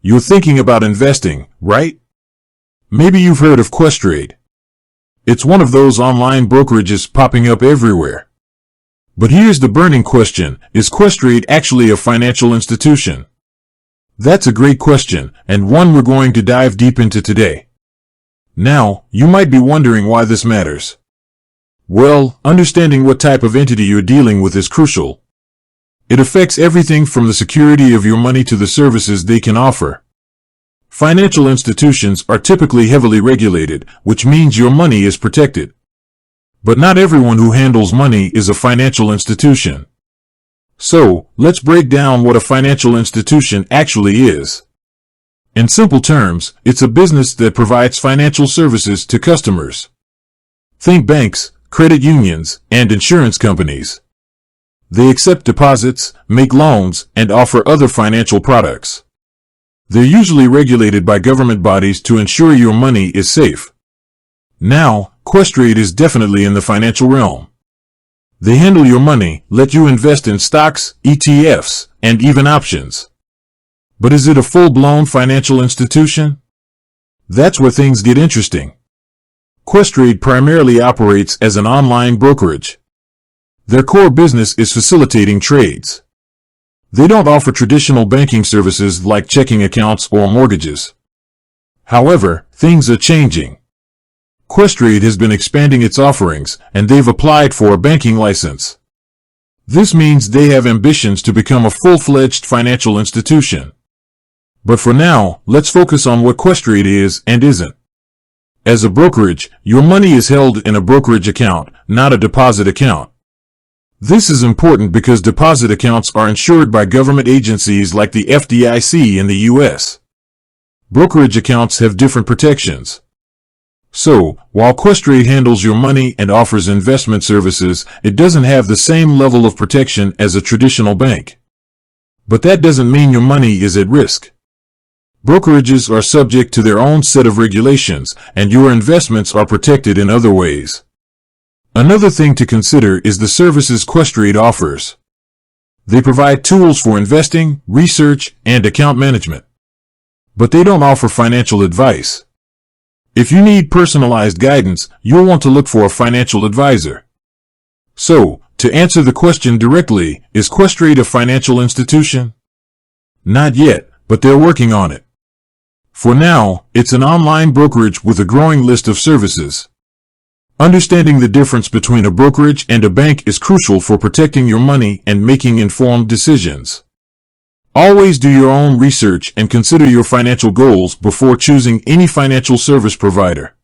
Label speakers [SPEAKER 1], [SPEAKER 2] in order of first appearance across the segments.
[SPEAKER 1] You're thinking about investing, right? Maybe you've heard of Questrade. It's one of those online brokerages popping up everywhere. But here's the burning question: is Questrade actually a financial institution? That's a great question, and one we're going to dive deep into today. Now, you might be wondering why this matters. Well, understanding what type of entity you're dealing with is crucial. It affects everything from the security of your money to the services they can offer. Financial institutions are typically heavily regulated, which means your money is protected. But not everyone who handles money is a financial institution. So, let's break down what a financial institution actually is. In simple terms, it's a business that provides financial services to customers. Think banks, credit unions, and insurance companies. They accept deposits, make loans, and offer other financial products. They're usually regulated by government bodies to ensure your money is safe. Now, Questrade is definitely in the financial realm. They handle your money, let you invest in stocks, ETFs, and even options. But is it a full-blown financial institution? That's where things get interesting. Questrade primarily operates as an online brokerage. Their core business is facilitating trades. They don't offer traditional banking services like checking accounts or mortgages. However, things are changing. Questrade has been expanding its offerings, and they've applied for a banking license. This means they have ambitions to become a full-fledged financial institution. But for now, let's focus on what Questrade is and isn't. As a brokerage, your money is held in a brokerage account, not a deposit account. This is important because deposit accounts are insured by government agencies like the FDIC in the US. Brokerage accounts have different protections. So, while Questrade handles your money and offers investment services, it doesn't have the same level of protection as a traditional bank. But that doesn't mean your money is at risk. Brokerages are subject to their own set of regulations, and your investments are protected in other ways. Another thing to consider is the services Questrade offers. They provide tools for investing, research, and account management. But they don't offer financial advice. If you need personalized guidance, you'll want to look for a financial advisor. So, to answer the question directly, is Questrade a financial institution? Not yet, but they're working on it. For now, it's an online brokerage with a growing list of services. Understanding the difference between a brokerage and a bank is crucial for protecting your money and making informed decisions. Always do your own research and consider your financial goals before choosing any financial service provider.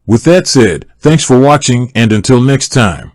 [SPEAKER 1] With that said, thanks for watching, and until next time.